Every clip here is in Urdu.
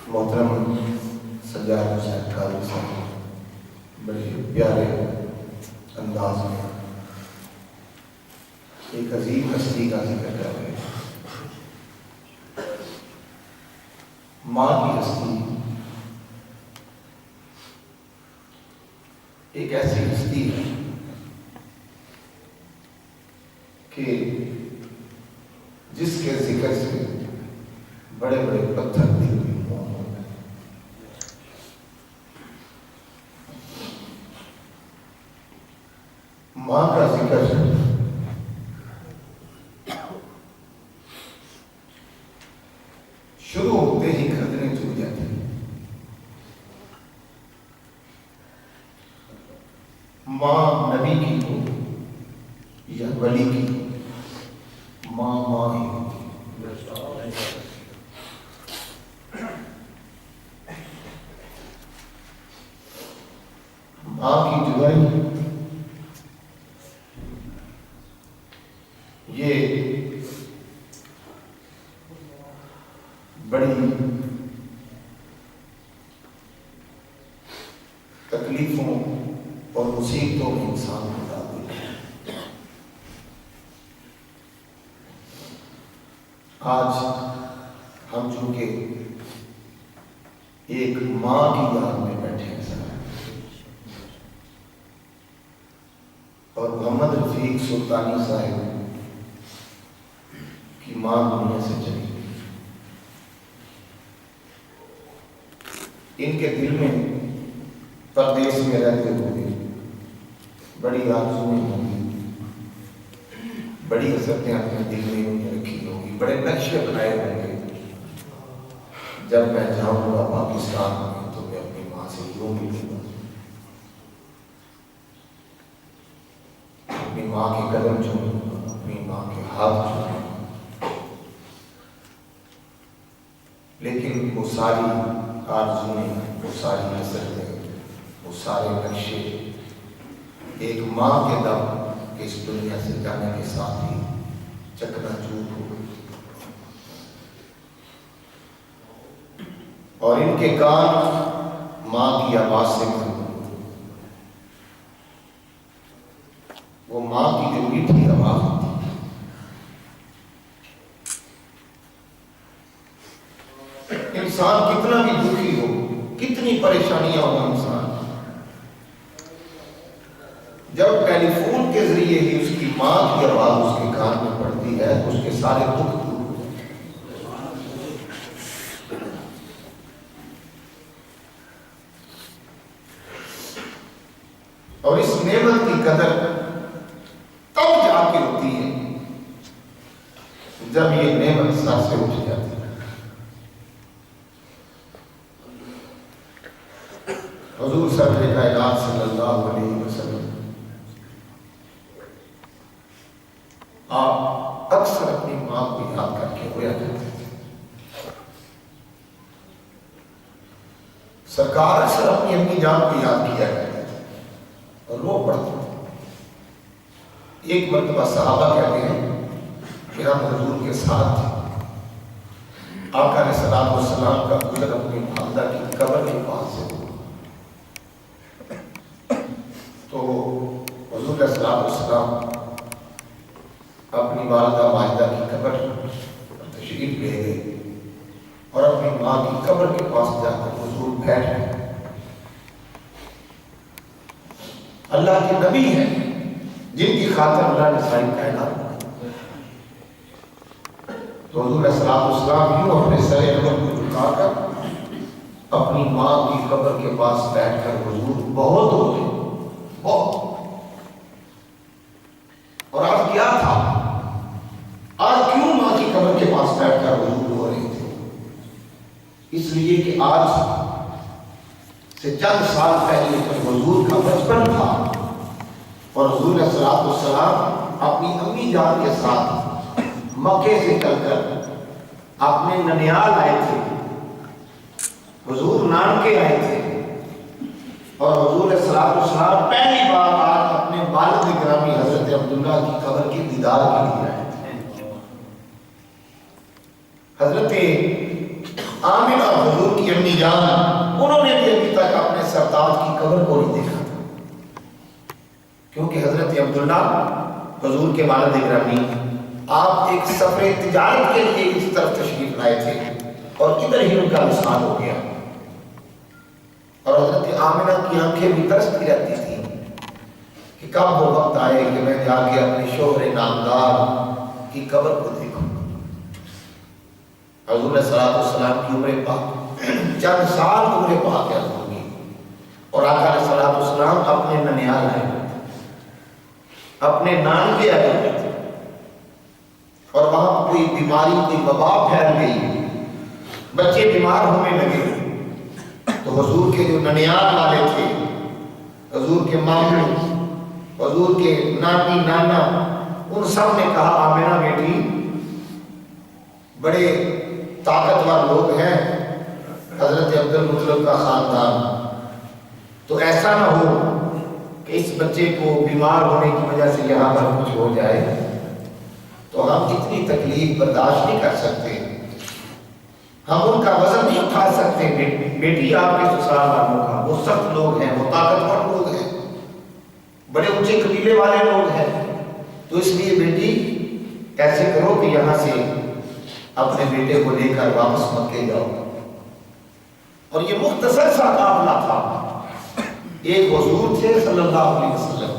محترم سجاد حسین قادری صاحب بڑے پیارے انداز میں ایک عظیم ہستی کا ذکر کر رہے ہیں. ماں کی ہستی ایک ایسی ہستی ہے کہ جس کے ذکر سے بڑے بڑے پتھر دل میں موم ہوتے ہیں. ماں کا ذکر شروع ہوتے ہی گردنیں جھک جاتی ہیں. ماں نبی کی ہو یا ولی کی ہو، ماں ماں ہی ہوتی ہے. ماں کی جدائی یہ بڑی تکلیفوں اور مصیبتوں میں انسان کو ڈال دیتی ہے. آج ہم چونکہ ایک ماں کی یاد میں بیٹھے ہیں سر، اور محمد رفیق سلطانی صاحب کی ماں دنیا سے چلی گئی. ان کے دل میں پردیس میں رہتے ہوئے بڑی آرزویں ہوں گی، بڑی حسرتیں اپنے دل میں انہیں رکھی ہوں گی، بڑے نقشے بنائے ہوں گے. جب میں جاؤں گا پاکستان میں تو میں اپنی ماں سے یوں ملوں گا، اپنی ماں کے قدم چوموں گا، اپنی ماں کے ہاتھ چوموں گا. لیکن وہ ساری آرزویں، وہ ساری حسرتیں، وہ سارے نقشے ایک ماں کے دم اس دنیا سے جانے کے ساتھ ہی چکنا چور ہو گئی. اور ان کے کان ماں کی آواز سے بھر گئے. وہ ماں کی جو میٹھی آواز ہوتی ہے، انسان کتنا بھی دکھی ہو، کتنی پریشانیاں ہو، انسان جب ٹیلی فون کے ذریعے ہی اس کی ماں کی آواز اس کے کان میں پڑتی ہے تو اس کے سارے دکھ دور ہو جاتے ہیں. اور اس نعمت کی قدر تب جا کے ہوتی ہے جب یہ نعمت سر سے اٹھ جاتی ہے. حضور سرور کائنات صلی اللہ علیہ وسلم آپ اکثر اپنی ماں کو یاد کر کے رویا کرتے تھے. سرکار اکثر اپنی امی جان کو یاد کیا کرتے تھے اور رو پڑتے تھے. ایک مرتبہ صحابہ کہتے ہیں کہ ہم حضور کے ساتھ تھے، آقا علیہ الصلوۃ والسلام کا گزر اپنی والدہ کی قبر کے پاس سے ہوا تو حضور علیہ الصلوۃ والسلام اپنی والدہ ماجدہ کی قبر تشریف لے گئے اور اپنی ماں کی قبر کے پاس جا کر حضور بیٹھ گئے. اللہ کے نبی ہیں جن کی خاطر اللہ نے ساری کائنات بنائی. تو حضور علیہ السلام یوں اپنے سر قبر کو جھکا کر اپنی ماں کی قبر کے پاس بیٹھ کر حضور بہت روئے، بہت. اور آج کیا تھا، آج کیوں ماں کی قبر کے پاس بیٹھ کر حضور رو رہے تھے؟ اس لیے کہ آج سے چند سال پہلے جب حضور کا بچپن تھا اور حضور علیہ الصلوۃ والسلام اپنی امی جان کے ساتھ مکے سے چل کر اپنے ننیال آئے تھے، حضور نانکے آئے تھے، اور حضور علیہ الصلوۃ والسلام پہلی بار آج اپنے والد گرامی حضرت عبداللہ کی قبر کی دیدار کے لیے آئے تھے. حضرت آمنہ حضور کی امی جان، انہوں نے بھی ابھی تک اپنے سرتاج کی قبر کو نہیں دیکھا تھا، کیونکہ حضرت عبداللہ حضور کے والد گرامی آپ ایک سفر تجارت کے لیے اس طرف تشریف لائے تھے اور ادھر ہی ان کا وصال ہو گیا، اور حضرت آمنہ کی آنکھیں بھی ترستی رہتی تھی کہ کب وہ وقت آئے کہ میں جا کے اپنے شوہر نامدار کی قبر کو دیکھوں۔ حضور صلی اللہ علیہ وسلم کی عمر پاک چند سال عمر پاک ہے حضور کی، اور آقا صلی اللہ علیہ وسلم اپنے ننیال آئے ہوئے تھے، اپنے نانکے آئے ہوئے تھے، اور وہاں کوئی بیماری کوئی وبا پھیل گئی، بچے بیمار ہونے لگے، تو حضور کے جو ننیال والے تھے، حضور کے ماموں، حضور کے نانی نانا، ان سب نے کہا آمنہ بیٹی بڑے طاقتور لوگ ہیں حضرت عبد المطلب کا خاندان، تو ایسا نہ ہو کہ اس بچے کو بیمار ہونے کی وجہ سے یہاں پر کچھ ہو جائے، تو ہم اتنی تکلیف برداشت نہیں کر سکتے، ہم ان کا وزن نہیں اٹھا سکتے، بیٹی آپ کے سسرال والوں کا، وہ سخت لوگ ہیں، وہ طاقتور لوگ ہیں، بڑے اونچے قبیلے والے لوگ ہیں، تو اس لیے بیٹی ایسے کرو کہ یہاں سے اپنے بیٹے کو لے کر واپس مکے جاؤ۔ اور یہ مختصر سا قافلہ تھا، ایک حضور تھے صلی اللہ علیہ وسلم،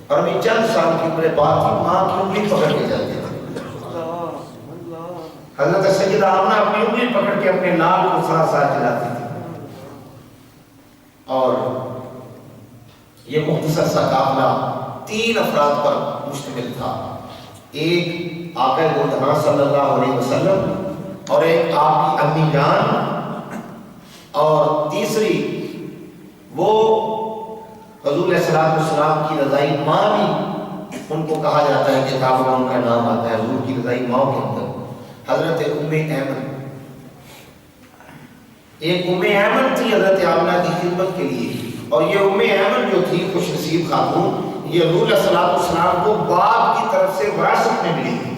اور ابھی چند سال کی عمر بات تھی، ماں کی انگلی پکڑ کے جاتے تھے، حضرت سیدہ آمنہ اپنی انگلی پکڑ کے اپنے لال کو ساتھ ساتھ چلاتی تھی، اور یہ مختصر سا قافلہ 3 افراد پر مشتمل تھا، ایک آقا گودھا صلی اللہ علیہ وسلم، اور ایک آپ کی امی جان، اور تیسری وہ حضور صلی اللہ علیہ وسلم کی رضائی ماں بھی ان کو کہا جاتا ہے، کتابوں میں ان کا نام آتا ہے حضور کی رضائی ماں کے اندر، حضرت ام ایمن۔ ایک ام ایمن تھی حضرت آمنہ کی خدمت کے لیے، اور یہ ام ایمن جو تھی خوش نصیب خاتون، یہ حضور صلی اللہ علیہ وسلم کو باپ کی طرف سے وراثت میں ملی تھی،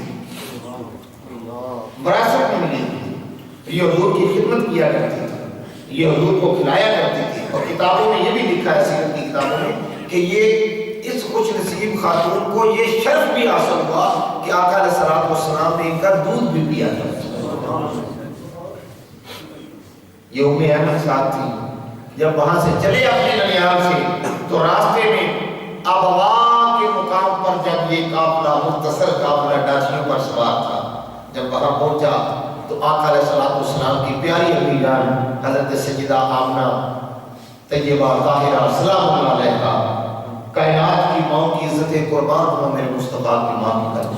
وراثت میں ملی تھی، یہ حضور کی خدمت کیا کرتی تھی، یہ حضور کو کھلایا کرتی تھی، اور کتابوں میں یہ بھی لکھا ہے سیرت کی کتابوں میں کہ یہ اس خوش نصیب خاتون کو یہ شرف بھی حاصل ہوا کہ آقا علیہ الصلوۃ والسلام نے ان کا دودھ بھی پیا تھا۔ یہ ام ایمن ساتھ تھی، جب وہاں سے چلے اپنے ننیال سے تو راستے میں ابوا کے مقام پر جب یہ قافلہ مختصر قافلہ ڈاچیوں پر سوار تھا، جب وہاں پہنچا تو آقا علیہ الصلوۃ والسلام کی پیاری امی جان حضرت سیدہ آمنہ طیبہ طاہرہ سلام اللہ علیہا، کائنات کی ماں کی عزت قربان ہو میرے مصطفیٰ کی ماں کی قدم،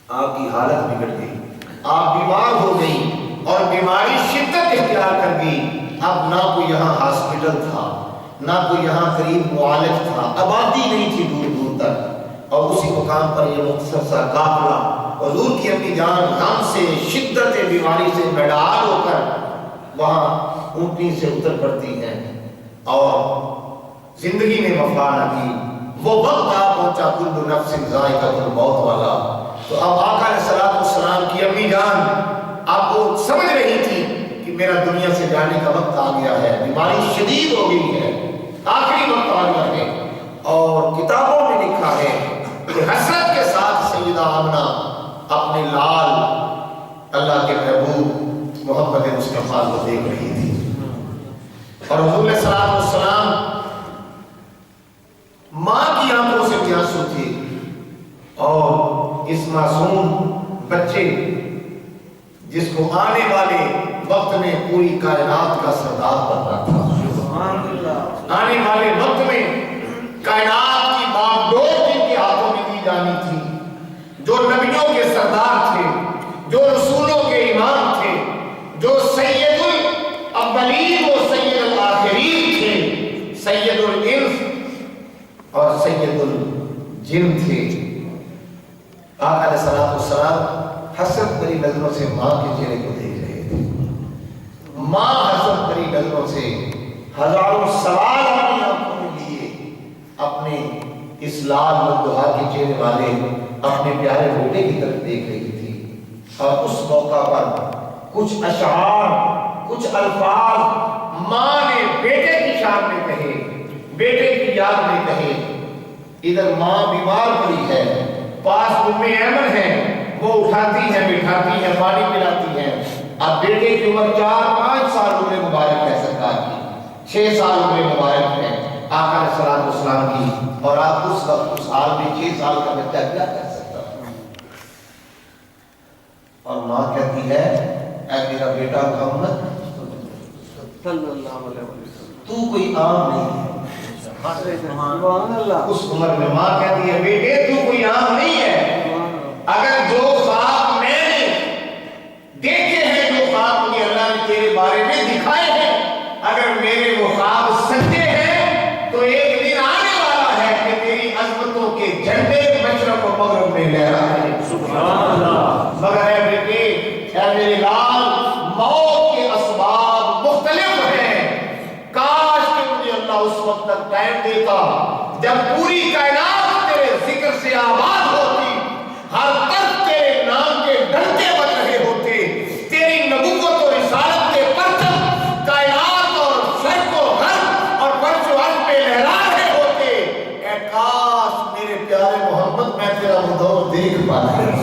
آپ کی حالت بگڑ گئی، آپ بیمار ہو گئی، اور بیماری شدت اختیار کر گئی، اب نہ کوئی یہاں ہاسپٹل تھا، نہ کوئی یہاں قریب معالج تھا، آبادی نہیں تھی دور دور تک، اور اسی مقام پر یہ مختصر سا قافلہ حضور کی امی جان غم سے شدت بیماری سے بیدار ہو کر وہاں اونٹنی سے اتر پڑتی ہیں، اور زندگی میں وفا نہ کی، وہ وقت آ پہنچا کل نفس ذائقۃ الموت والا، تو اب آقا علیہ الصلوۃ والسلام کی امی جان آپ کو سمجھ رہی تھی کہ میرا دنیا سے جانے کا وقت آ گیا ہے، بیماری شدید ہو گئی ہے، آخری وقت آ گیا ہے، اور کتابوں میں لکھا ہے کہ حسرت کے ساتھ سیدہ آمنہ اپنے لال اللہ کے محبوب محمد مصطفیٰ کو دیکھ رہی تھی، اور حضور صلی اللہ علیہ وسلم ماں کی آنکھوں سے آنسو تھے، اور اس معصوم بچے جس کو آنے والے وقت میں پوری کائنات کا سردار بننا تھا، آنے والے وقت میں کائنات کی باغ ڈور جن کے ہاتھوں میں دی جانی تھی، جو نبیوں کے سردار تھے، جو رسولوں کے امام تھے، جو سید الاولین و سید الآخرین تھے، سید الانس اور سید الجن تھے، آقا علیہ الصلوۃ والسلام حسرت بھری نظروں سے ماں کے چہرے کو دیکھ رہے تھے، ماں حسرت بھری نظروں سے ہزاروں سوال اپنی آنکھوں میں لیے اپنے اس لال مدعا کے چہرے والے اپنے پیارے بیٹے کی طرف دیکھ رہی تھی، اور اس موقع پر کچھ اشعار، کچھ الفاظ ماں نے بیٹے کی شان میں کہے، بیٹے کی یاد میں کہے۔ ادھر ماں بیمار پڑی ہے، پاس ام ایمن ہے، وہ اٹھاتی ہے، بٹھاتی ہے، پانی پلاتی ہے۔ اب بیٹے کی عمر 4-5 سال عمر مبارک ہے سرکار کی، 6 سال عمر مبارک ہے آقا علیہ الصلوۃ والسلام کی، اور آپ اس وقت اس حال میں 6 سال کا بچہ کیا کر سکتا؟ اور ماں کہتی ہے اے میرا بیٹا محمد صلی اللہ علیہ وسلم، تو کوئی عام نہیں ہے۔ اس عمر میں ماں کہتی ہے بیٹے تو کوئی عام نہیں ہے، اگر جو خواب میں نے دیکھے ہیں، جو خواب مجھے اللہ نے تیرے بارے میں دکھائے ہیں، اگر میرے وہ خواب سچے ہیں تو ایک دن آنے والا ہے کہ تیری عظمتوں کے جھنڈے مشرق و مغرب میں لہرائیں۔ سبحان اللہ۔ مگر اے بیٹے، اے میرے لال، موت کے اسباب مختلف ہیں، کاش کہ مجھے اللہ اس وقت تک ٹائم دیتا جب پوری کائنات تیرے ذکر سے آباد ہوتی، ہر طرف تیرے نام کے ڈنکے بج رہے ہوتے، تیری نبوت اور رسالت کے پرچم کائنات اور شرق و غرب اور فرش و عرض پہ لہرا رہے ہوتے۔ اے کاش میرے پیارے محمد میں تیرا وہ دور دیکھ پاتا۔